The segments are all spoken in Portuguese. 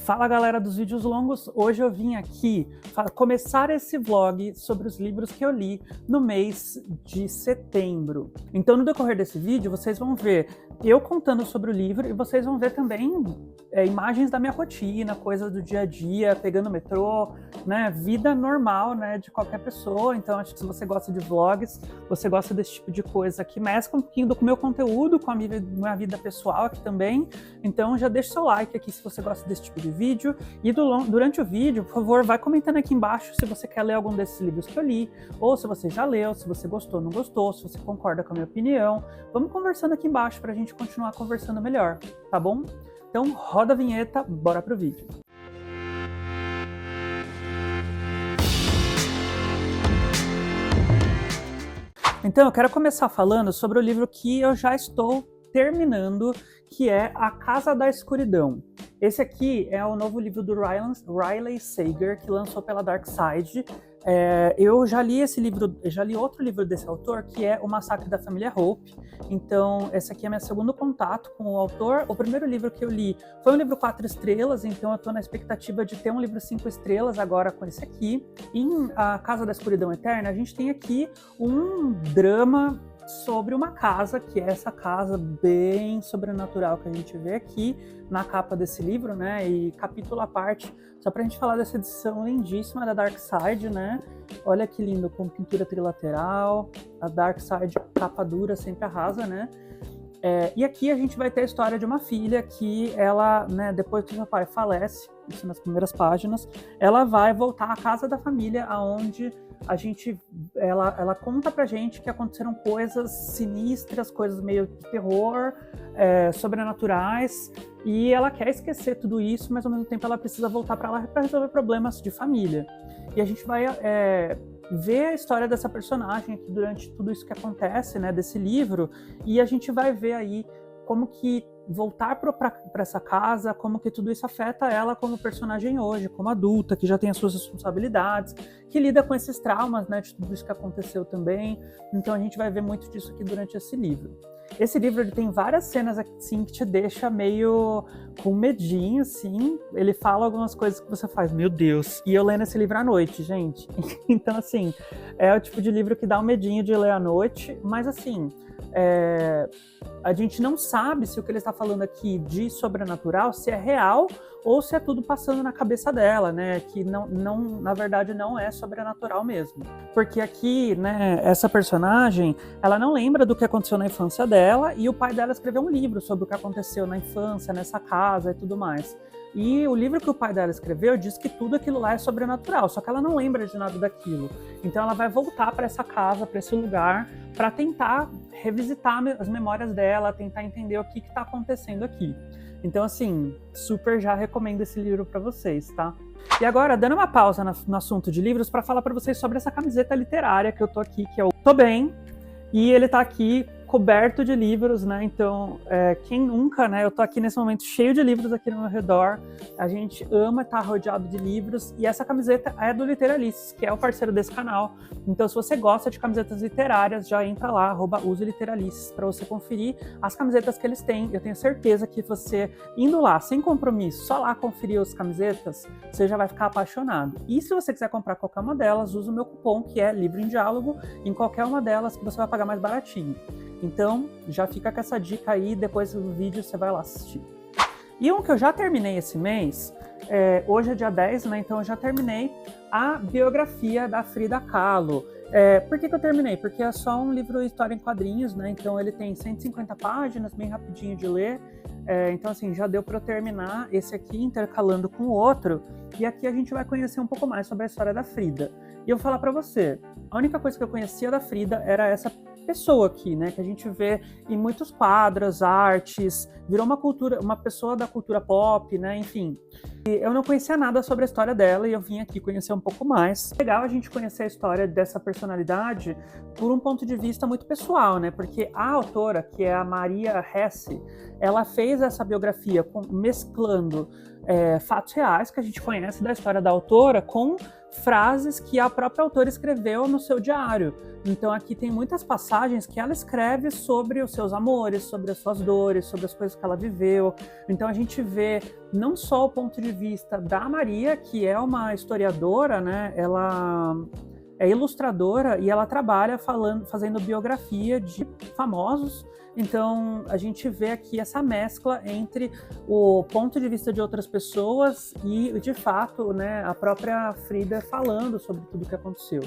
Fala galera dos vídeos longos, hoje eu vim aqui começar esse vlog sobre os livros que eu li no mês de setembro. Então no decorrer desse vídeo vocês vão ver eu contando sobre o livro e vocês vão ver também imagens da minha rotina, coisas do dia a dia, pegando metrô, né, vida normal, né, de qualquer pessoa. Então acho que se você gosta de vlogs, você gosta desse tipo de coisa que mescla um pouquinho do meu conteúdo com a minha vida pessoal aqui também. Então já deixa seu like aqui se você gosta desse tipo de vídeo e durante o vídeo, por favor, vai comentando aqui embaixo se você quer ler algum desses livros que eu li, ou se você já leu, se você gostou, não gostou, se você concorda com a minha opinião. Vamos conversando aqui embaixo pra gente continuar conversando melhor, tá bom? Então roda a vinheta, bora pro vídeo. Então eu quero começar falando sobre o livro que eu já estou terminando, que é A Casa da Escuridão. Esse aqui é o novo livro do Riley Sager, que lançou pela Dark Side. Eu já li esse livro, já li outro livro desse autor, que é O Massacre da Família Hope. Então, esse aqui é meu segundo contato com o autor. O primeiro livro que eu li foi um livro 4 estrelas, então eu estou na expectativa de ter um livro 5 estrelas agora com esse aqui. Em A Casa da Escuridão Eterna, a gente tem aqui um drama sobre uma casa, que é essa casa bem sobrenatural que a gente vê aqui na capa desse livro, né, e capítulo à parte, só pra gente falar dessa edição lindíssima da Dark Side, né, olha que lindo, com pintura trilateral, a Dark Side capa dura sempre arrasa, né. E aqui a gente vai ter a história de uma filha que ela, né, depois que seu pai falece, isso nas primeiras páginas, ela vai voltar à casa da família, aonde ela conta pra gente que aconteceram coisas sinistras, coisas meio de terror, sobrenaturais, e ela quer esquecer tudo isso, mas ao mesmo tempo ela precisa voltar pra lá para resolver problemas de família. E a gente vai ver a história dessa personagem aqui durante tudo isso que acontece, né, desse livro, e a gente vai ver aí como que voltar para essa casa, como que tudo isso afeta ela como personagem hoje, como adulta, que já tem as suas responsabilidades, que lida com esses traumas, né, de tudo isso que aconteceu também. Então a gente vai ver muito disso aqui durante esse livro. Esse livro ele tem várias cenas assim que te deixa meio com medinho, assim. Ele fala algumas coisas que você faz, meu Deus. E eu lendo esse livro à noite, gente. Então assim, é o tipo de livro que dá um medinho de ler à noite, mas assim, a gente não sabe se o que ele está falando aqui de sobrenatural, se é real ou se é tudo passando na cabeça dela, né? Que não, na verdade não é sobrenatural mesmo. Porque aqui, né, essa personagem, ela não lembra do que aconteceu na infância dela e o pai dela escreveu um livro sobre o que aconteceu na infância, nessa casa e tudo mais. E o livro que o pai dela escreveu diz que tudo aquilo lá é sobrenatural, só que ela não lembra de nada daquilo. Então ela vai voltar para essa casa, para esse lugar, para tentar revisitar as memórias dela, tentar entender o que está acontecendo aqui. Então, assim, super já recomendo esse livro para vocês, tá? E agora, dando uma pausa no assunto de livros, para falar para vocês sobre essa camiseta literária que eu tô aqui, que é o Tô Bem, e ele tá aqui coberto de livros, né, então quem nunca, né, eu tô aqui nesse momento cheio de livros aqui no meu redor, a gente ama estar rodeado de livros, e essa camiseta é do Literalices, que é o parceiro desse canal, então se você gosta de camisetas literárias, já entra lá, @useliteralices, para você conferir as camisetas que eles têm. Eu tenho certeza que você, indo lá, sem compromisso, só lá conferir as camisetas, você já vai ficar apaixonado. E se você quiser comprar qualquer uma delas, usa o meu cupom, que é Livro em Diálogo, em qualquer uma delas, que você vai pagar mais baratinho. Então, já fica com essa dica aí, depois do vídeo você vai lá assistir. E um que eu já terminei esse mês, hoje é dia 10, né? Então eu já terminei a biografia da Frida Kahlo. Por que eu terminei? Porque é só um livro história em quadrinhos, né? Então ele tem 150 páginas, bem rapidinho de ler. Então assim, já deu para eu terminar esse aqui intercalando com o outro. E aqui a gente vai conhecer um pouco mais sobre a história da Frida. E eu vou falar para você, a única coisa que eu conhecia da Frida era essa pessoa aqui, né, que a gente vê em muitos quadros, artes, virou uma pessoa da cultura pop, né, enfim. E eu não conhecia nada sobre a história dela e eu vim aqui conhecer um pouco mais. Legal a gente conhecer a história dessa personalidade por um ponto de vista muito pessoal, né, porque a autora, que é a Maria Hesse, ela fez essa biografia mesclando fatos reais que a gente conhece da história da autora com frases que a própria autora escreveu no seu diário. Então aqui tem muitas passagens que ela escreve sobre os seus amores, sobre as suas dores, sobre as coisas que ela viveu. Então a gente vê não só o ponto de vista da Maria, que é uma historiadora, né? Ela é ilustradora e ela trabalha fazendo biografia de famosos. Então a gente vê aqui essa mescla entre o ponto de vista de outras pessoas e, de fato, né, a própria Frida falando sobre tudo o que aconteceu.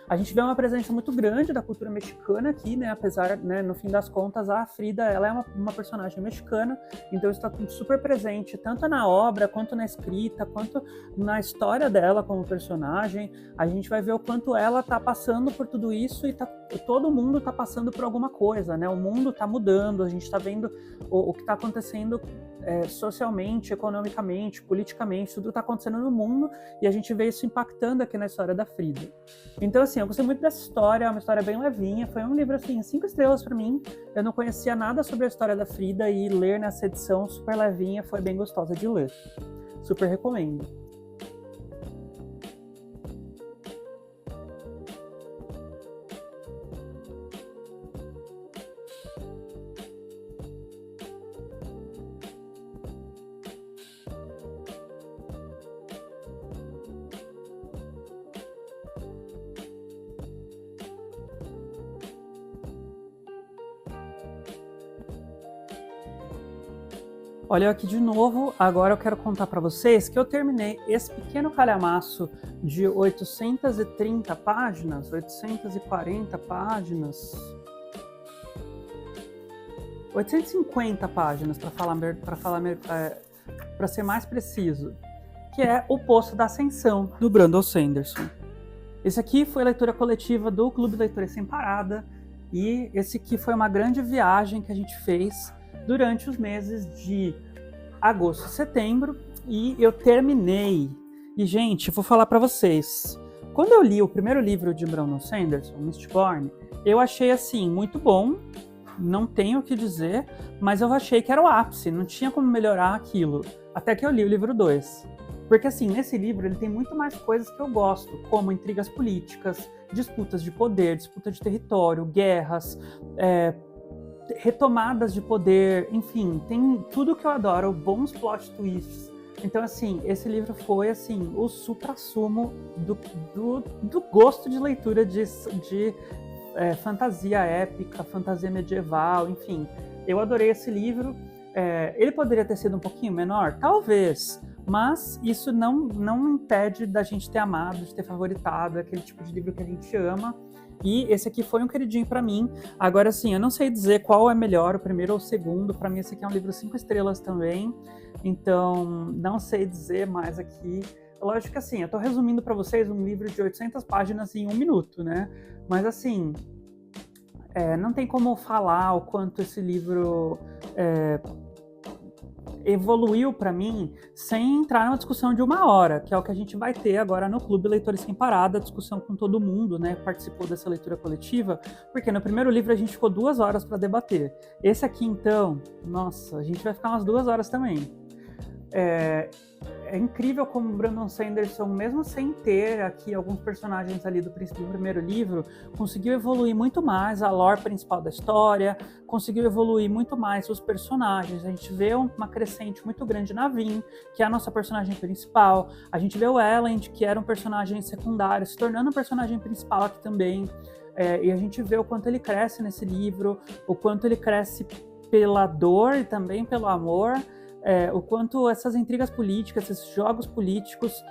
A gente vê uma presença muito grande da cultura mexicana aqui, né? Apesar, né, no fim das contas, a Frida ela é uma personagem mexicana, então está super presente tanto na obra, quanto na escrita, quanto na história dela como personagem. A gente vai ver o quanto ela está passando por tudo isso e todo mundo está passando por alguma coisa, né? O mundo está mudando, a gente está vendo o que está acontecendo socialmente, economicamente, politicamente, tudo está acontecendo no mundo e a gente vê isso impactando aqui na história da Frida. Então, assim, eu gostei muito dessa história, é uma história bem levinha, foi um livro, assim, 5 estrelas para mim. Eu não conhecia nada sobre a história da Frida e ler nessa edição super levinha foi bem gostosa de ler. Super recomendo. Olha eu aqui de novo, agora eu quero contar para vocês que eu terminei esse pequeno calhamaço de 830 páginas, 840 páginas, 850 páginas para ser mais preciso, que é O Poço da Ascensão, do Brandon Sanderson. Esse aqui foi a leitura coletiva do Clube Leitores Sem Parada, e esse aqui foi uma grande viagem que a gente fez durante os meses de agosto e setembro, e eu terminei. E, gente, vou falar para vocês. Quando eu li o primeiro livro de Brandon Sanderson, Mistborn, eu achei, assim, muito bom, não tenho o que dizer, mas eu achei que era o ápice, não tinha como melhorar aquilo, até que eu li o livro 2. Porque, assim, nesse livro ele tem muito mais coisas que eu gosto, como intrigas políticas, disputas de poder, disputa de território, guerras, retomadas de poder, enfim, tem tudo que eu adoro, bons plot twists. Então, assim, esse livro foi, assim, o supra-sumo do gosto de leitura de fantasia épica, fantasia medieval, enfim. Eu adorei esse livro. Ele poderia ter sido um pouquinho menor? Talvez, mas isso não impede da gente ter amado, de ter favoritado, aquele tipo de livro que a gente ama. E esse aqui foi um queridinho para mim. Agora, sim, eu não sei dizer qual é melhor, o primeiro ou o segundo. Para mim, esse aqui é um livro 5 estrelas também. Então, não sei dizer mais aqui. Lógico que, assim, eu tô resumindo para vocês um livro de 800 páginas em 1 minuto, né? Mas, assim, não tem como falar o quanto esse livro evoluiu para mim sem entrar numa discussão de 1 hora, que é o que a gente vai ter agora no Clube Leitores Sem Parada, discussão com todo mundo, né, que participou dessa leitura coletiva, porque no primeiro livro a gente ficou 2 horas para debater. Esse aqui, então, nossa, a gente vai ficar umas 2 horas também. É incrível como o Brandon Sanderson, mesmo sem ter aqui alguns personagens ali do primeiro livro, conseguiu evoluir muito mais a lore principal da história, conseguiu evoluir muito mais os personagens. A gente vê uma crescente muito grande na Vin, que é a nossa personagem principal. A gente vê o Elend, que era um personagem secundário, se tornando um personagem principal aqui também. E a gente vê o quanto ele cresce nesse livro, o quanto ele cresce pela dor e também pelo amor. O quanto essas intrigas políticas, esses jogos políticos,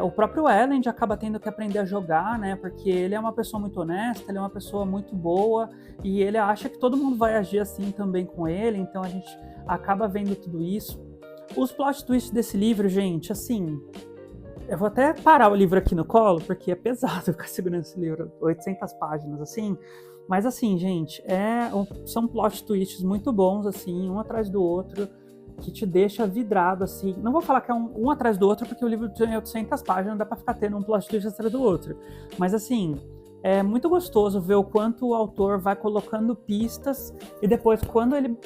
o próprio Elend acaba tendo que aprender a jogar, né? Porque ele é uma pessoa muito honesta, ele é uma pessoa muito boa e ele acha que todo mundo vai agir assim também com ele, então a gente acaba vendo tudo isso. Os plot twists desse livro, gente, assim, eu vou até parar o livro aqui no colo, porque é pesado ficar segurando esse livro, 800 páginas, assim, mas assim, gente, são plot twists muito bons, assim, um atrás do outro, que te deixa vidrado, assim. Não vou falar que é um atrás do outro, porque o livro tem 800 páginas, não dá pra ficar tendo um plot twist atrás do outro. Mas, assim, É muito gostoso ver o quanto o autor vai colocando pistas e depois, quando ele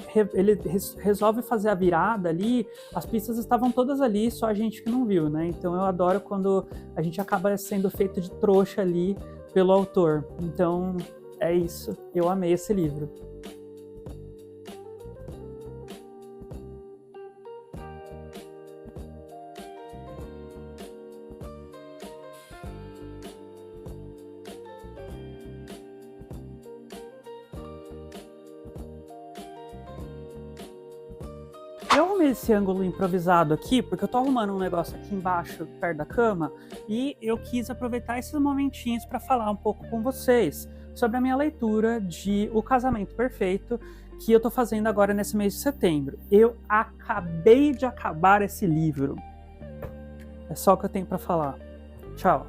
resolve fazer a virada ali, as pistas estavam todas ali, só a gente que não viu, né? Então eu adoro quando a gente acaba sendo feito de trouxa ali pelo autor. Então é isso, eu amei esse livro. Eu arrumei esse ângulo improvisado aqui, porque eu tô arrumando um negócio aqui embaixo, perto da cama, e eu quis aproveitar esses momentinhos para falar um pouco com vocês sobre a minha leitura de O Casamento Perfeito, que eu tô fazendo agora nesse mês de setembro. Eu acabei de acabar esse livro. É só o que eu tenho para falar. Tchau.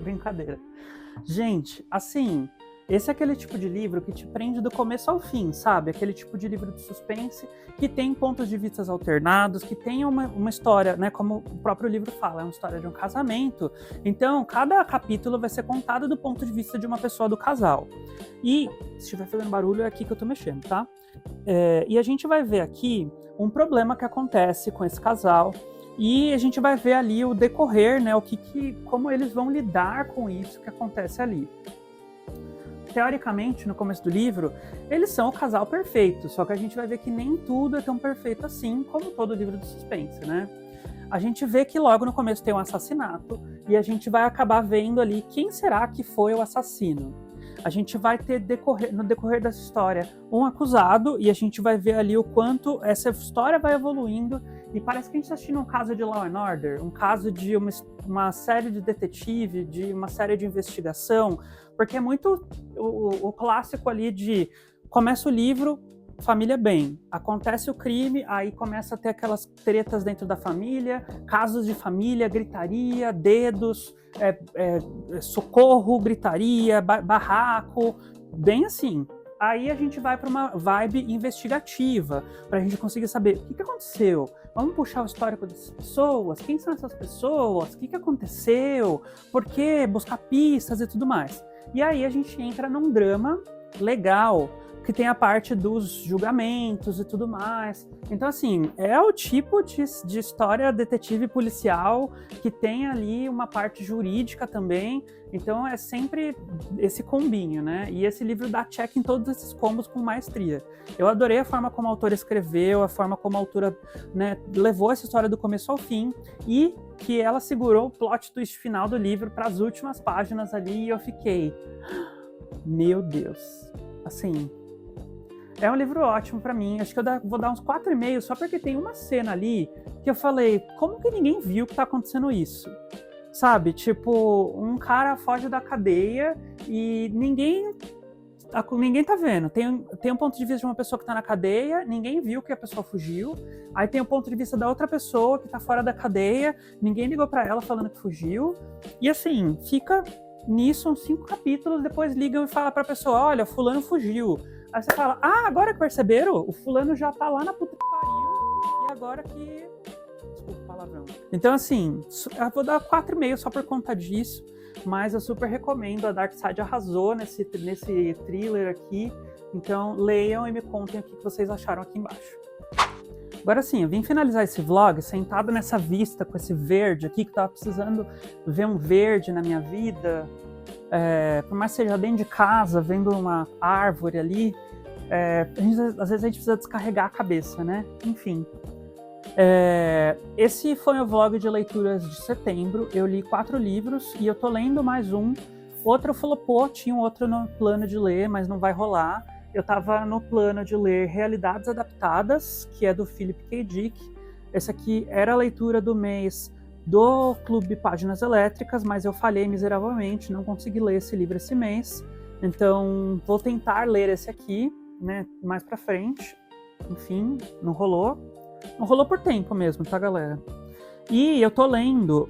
Brincadeira. Gente, assim, esse é aquele tipo de livro que te prende do começo ao fim, sabe? Aquele tipo de livro de suspense que tem pontos de vista alternados, que tem uma história, né? Como o próprio livro fala, é uma história de um casamento. Então, cada capítulo vai ser contado do ponto de vista de uma pessoa do casal. E, se estiver fazendo barulho, é aqui que eu tô mexendo, tá? E a gente vai ver aqui um problema que acontece com esse casal. E a gente vai ver ali o decorrer, né? Como eles vão lidar com isso que acontece ali. Teoricamente, no começo do livro, eles são o casal perfeito, só que a gente vai ver que nem tudo é tão perfeito assim, como todo livro de suspense, né? A gente vê que logo no começo tem um assassinato, e a gente vai acabar vendo ali quem será que foi o assassino. A gente vai ter, no decorrer dessa história, um acusado, e a gente vai ver ali o quanto essa história vai evoluindo, e parece que a gente está assistindo um caso de Law and Order, um caso de uma série de detetive, de uma série de investigação, porque é muito o clássico ali de começa o livro, família bem, acontece o crime, aí começa a ter aquelas tretas dentro da família, casos de família, gritaria, dedos, socorro, gritaria, barraco, bem assim. Aí a gente vai para uma vibe investigativa, para a gente conseguir saber o que aconteceu. Vamos puxar o histórico dessas pessoas, quem são essas pessoas, o que aconteceu, por quê, buscar pistas e tudo mais. E aí a gente entra num drama legal, que tem a parte dos julgamentos e tudo mais. Então, assim, é o tipo de história detetive policial que tem ali uma parte jurídica também. Então, é sempre esse combinho, né? E esse livro dá check em todos esses combos com maestria. Eu adorei a forma como a autora escreveu, a forma como a autora, né, levou essa história do começo ao fim e que ela segurou o plot twist final do livro para as últimas páginas ali e eu fiquei... Meu Deus. Assim... É um livro ótimo pra mim, acho que eu vou dar uns 4,5 só porque tem uma cena ali que eu falei, como que ninguém viu que tá acontecendo isso? Sabe, tipo, um cara foge da cadeia e ninguém tá vendo. Tem um ponto de vista de uma pessoa que tá na cadeia, ninguém viu que a pessoa fugiu. Aí tem o ponto de vista da outra pessoa que tá fora da cadeia, ninguém ligou pra ela falando que fugiu. E assim, fica nisso uns 5 capítulos, depois ligam e falam pra pessoa, olha, fulano fugiu. Aí você fala, agora que perceberam? O fulano já tá lá na puta que pariu, e agora que... Desculpa o palavrão. Então, assim, eu vou dar 4,5 só por conta disso, mas eu super recomendo, a Dark Side arrasou nesse thriller aqui, então leiam e me contem o que vocês acharam aqui embaixo. Agora sim, eu vim finalizar esse vlog sentado nessa vista com esse verde aqui, que eu tava precisando ver um verde na minha vida. Por mais que seja dentro de casa, vendo uma árvore ali, às vezes a gente precisa descarregar a cabeça, né? Enfim. Esse foi o vlog de leituras de setembro. Eu li 4 livros e eu tô lendo mais um. Outro flopou, tinha um outro no plano de ler, mas não vai rolar. Eu tava no plano de ler Realidades Adaptadas, que é do Philip K. Dick. Esse aqui era a leitura do mês do Clube Páginas Elétricas, mas eu falhei miseravelmente, não consegui ler esse livro esse mês. Então, vou tentar ler esse aqui, né, mais pra frente. Enfim, não rolou. Não rolou por tempo mesmo, tá, galera? E eu tô lendo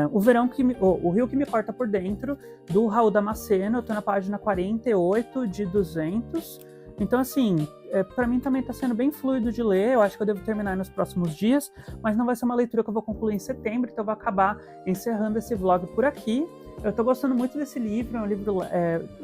O Rio que Me Corta por Dentro, do Raul Damasceno. Eu tô na página 48 de 200. Então, assim, pra mim também tá sendo bem fluido de ler. Eu acho que eu devo terminar nos próximos dias, mas não vai ser uma leitura que eu vou concluir em setembro, então eu vou acabar encerrando esse vlog por aqui. Eu tô gostando muito desse livro, é um livro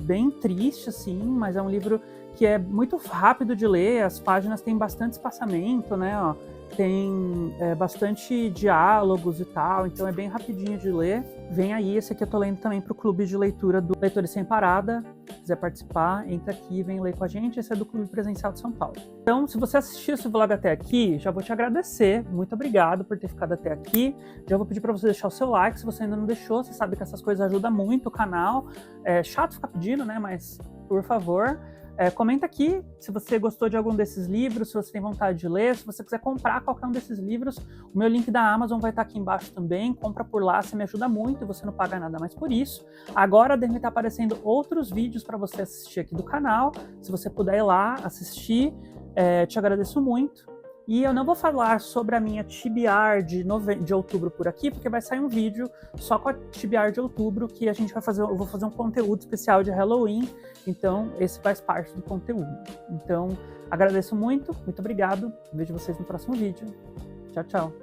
bem triste, assim, mas é um livro que é muito rápido de ler, as páginas têm bastante espaçamento, né, ó, tem bastante diálogos e tal, então é bem rapidinho de ler. Vem aí, esse aqui eu tô lendo também pro clube de leitura do Leitores Sem Parada. Se quiser participar, entra aqui e vem ler com a gente. Esse é do Clube Presencial de São Paulo. Então, se você assistiu esse vlog até aqui, já vou te agradecer. Muito obrigado por ter ficado até aqui. Já vou pedir para você deixar o seu like, se você ainda não deixou. Você sabe que essas coisas ajudam muito o canal. É chato ficar pedindo, né? Mas, por favor, comenta aqui se você gostou de algum desses livros, se você tem vontade de ler, se você quiser comprar qualquer um desses livros, o meu link da Amazon vai estar aqui embaixo também, compra por lá, você me ajuda muito e você não paga nada mais por isso. Agora devem estar aparecendo outros vídeos para você assistir aqui do canal, se você puder ir lá assistir, te agradeço muito. E eu não vou falar sobre a minha TBR de outubro por aqui, porque vai sair um vídeo só com a TBR de outubro, que a gente vai fazer, eu vou fazer um conteúdo especial de Halloween, então esse faz parte do conteúdo. Então, agradeço muito, muito obrigado, vejo vocês no próximo vídeo. Tchau, tchau.